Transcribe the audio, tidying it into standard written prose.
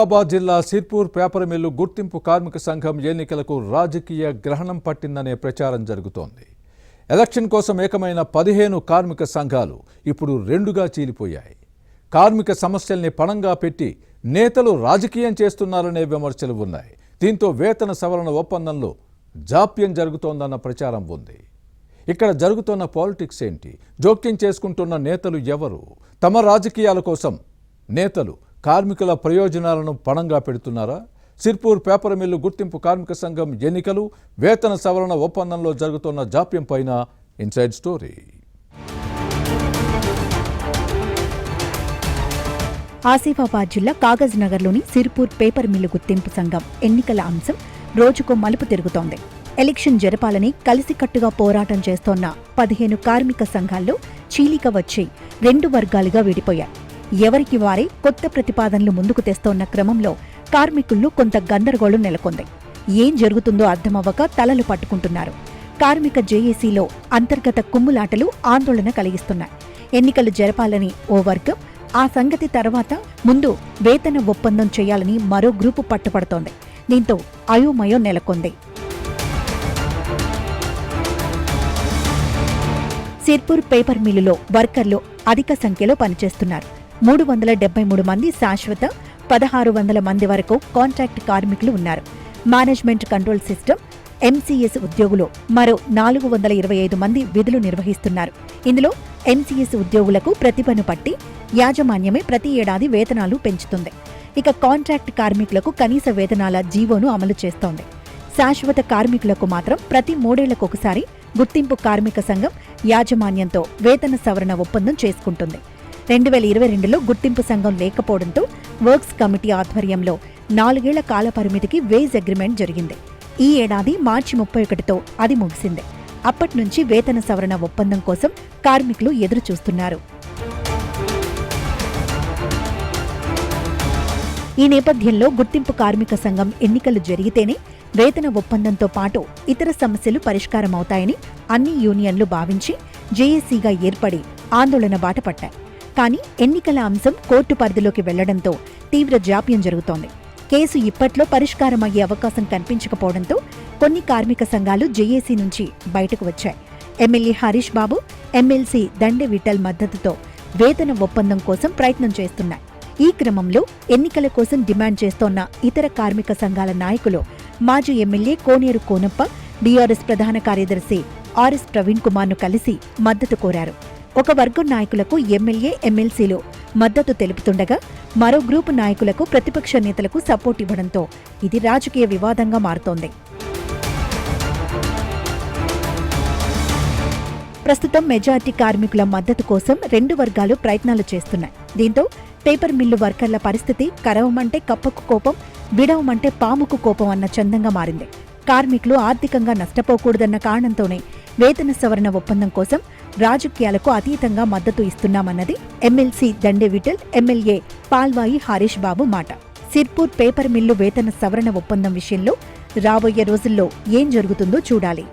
నిజామాబాద్ జిల్లా Sirpur paper mill గుర్తింపు కార్మిక సంఘం ఎన్నికలకు రాజకీయ గ్రహణం పట్టిందనే ప్రచారం జరుగుతోంది. ఎలక్షన్ కోసం ఏకమైన 15 కార్మిక సంఘాలు ఇప్పుడు రెండుగా చీలిపోయాయి. కార్మిక సమస్యల్ని పణంగా పెట్టి నేతలు రాజకీయం చేస్తున్నారనే విమర్శలు ఉన్నాయి. దీంతో వేతన సవరణ ఒప్పందంలో జాప్యం జరుగుతోందన్న ప్రచారం ఉంది. ఇక్కడ జరుగుతున్న పాలిటిక్స్ ఏంటి? జోక్యం చేసుకుంటున్న నేతలు ఎవరు? తమ రాజకీయాల కోసం నేతలు కార్మికుల ప్రయోజనాలను పణంగా పెడుతున్నారా? సిర్పూర్ పేపర్ మిల్లు గుర్తింపు కార్మిక సంఘం ఎన్నికలు, వేతన సవరణ ఒప్పందంలో జరుగుతున్న జాప్యం పైన ఇన్సైడ్ స్టోరీ. ఆసిఫాబాద్ జిల్లా కాగజ్ నగర్లోని సిర్పూర్ పేపర్ మిల్లు గుర్తింపు సంఘం ఎన్నికల అంశం రోజుకో మలుపు తిరుగుతోంది. ఎలక్షన్ జరపాలని కలిసికట్టుగా పోరాటం చేస్తోన్న 15 కార్మిక సంఘాల్లో చీలిక వచ్చి 2 వర్గాలుగా విడిపోయాయి. ఎవరికి వారే కొత్త ప్రతిపాదనలు ముందుకు తెస్తోన్న క్రమంలో కార్మికుల్లో కొంత గందరగోళం నెలకొంది. ఏం జరుగుతుందో అర్థమవ్వక తలలు పట్టుకుంటున్నారు. కార్మిక జేఏసీలో అంతర్గత కుమ్ములాటలు ఆందోళన కలిగిస్తున్నాయి. ఎన్నికలు జరపాలని ఓ వర్గం, ఆ సంగతి తర్వాత ముందు వేతన ఒప్పందం చేయాలని మరో గ్రూపు పట్టుపడుతోంది. దీంతో అయోమయం నెలకొంది. సిర్పూర్ పేపర్ మిల్లులో వర్కర్లు అధిక సంఖ్యలో పనిచేస్తున్నారు. 373 మంది శాశ్వత, 1600 మంది వరకు కాంట్రాక్ట్ కార్మికులు ఉన్నారు. మేనేజ్మెంట్ కంట్రోల్ సిస్టమ్ ఎంసీఎస్ ఉద్యోగులు మరో 425 మంది విధులు నిర్వహిస్తున్నారు. ఇందులో ఎంసీఎస్ ఉద్యోగులకు ప్రతిభను పట్టి యాజమాన్యమే ప్రతి ఏడాది వేతనాలు పెంచుతుంది. ఇక కాంట్రాక్ట్ కార్మికులకు కనీస వేతనాల జీవోను అమలు చేస్తోంది. శాశ్వత కార్మికులకు మాత్రం ప్రతి 3 ఏళ్లకొకసారి గుర్తింపు కార్మిక సంఘం యాజమాన్యంతో వేతన సవరణ ఒప్పందం చేసుకుంటుంది. 2022లో గుర్తింపు సంఘం లేకపోవడంతో వర్క్స్ కమిటీ ఆధ్వర్యంలో 4 ఏళ్ల కాల పరిమితికి వేజ్ అగ్రిమెంట్ జరిగింది. ఈ ఏడాది మార్చి 31తో అది ముగిసింది. అప్పటి నుంచి వేతన సవరణ ఒప్పందం కోసం కార్మికులు ఎదురు చూస్తున్నారు. ఈ నేపథ్యంలో గుర్తింపు కార్మిక సంఘం ఎన్నికలు జరిగితేనే వేతన ఒప్పందంతో పాటు ఇతర సమస్యలు పరిష్కారమవుతాయని అన్ని యూనియన్లు భావించి జేఏసీగా ఏర్పడి ఆందోళన బాటపట్టాయి. కానీ ఎన్నికల అంశం కోర్టు పరిధిలోకి వెళ్లడంతో తీవ్ర జాప్యం జరుగుతోంది. కేసు ఇప్పట్లో పరిష్కారమయ్యే అవకాశం కనిపించకపోవడంతో కొన్ని కార్మిక సంఘాలు జేఏసీ నుంచి బయటకు వచ్చాయి. ఎమ్మెల్యే హరీష్ బాబు, ఎమ్మెల్సీ దండె విఠల్ మద్దతుతో వేతన ఒప్పందం కోసం ప్రయత్నం చేస్తున్నాయి. ఈ క్రమంలో ఎన్నికల కోసం డిమాండ్ చేస్తోన్న ఇతర కార్మిక సంఘాల నాయకులు మాజీ ఎమ్మెల్యే కోనేరు కోనప్ప, బీఆర్ఎస్ ప్రధాన కార్యదర్శి ఆర్ఎస్ ప్రవీణ్ కుమార్ను కలిసి మద్దతు కోరారు. ఒక వర్గం నాయకులకు ఎమ్మెల్యే, ఎమ్మెల్సీలు మద్దతు తెలుపుతుండగా మరో గ్రూపు నాయకులకు ప్రతిపక్ష నేతలకు సపోర్ట్ ఇవ్వడంతో ఇది రాజకీయ వివాదంగా మారుతోంది. ప్రస్తుతం మెజార్టీ కార్మికుల మద్దతు కోసం 2 వర్గాలు ప్రయత్నాలు చేస్తున్నాయి. దీంతో పేపర్ మిల్లు వర్కర్ల పరిస్థితి కరవమంటే కప్పకు కోపం, విడవమంటే పాముకు కోపం అన్న చందంగా మారింది. కార్మికులు ఆర్థికంగా నష్టపోకూడదన్న కారణంతోనే వేతన సవరణ ఒప్పందం కోసం రాజకీయాలకు అతీతంగా మద్దతు ఇస్తున్నామన్నది ఎమ్మెల్సీ దండె విఠల్, ఎమ్మెల్యే పాల్వాయి హరీష్ బాబు మాట. సిర్పూర్ పేపర్ మిల్లు వేతన సవరణ ఒప్పందం విషయంలో రాబోయే రోజుల్లో ఏం జరుగుతుందో చూడాలి.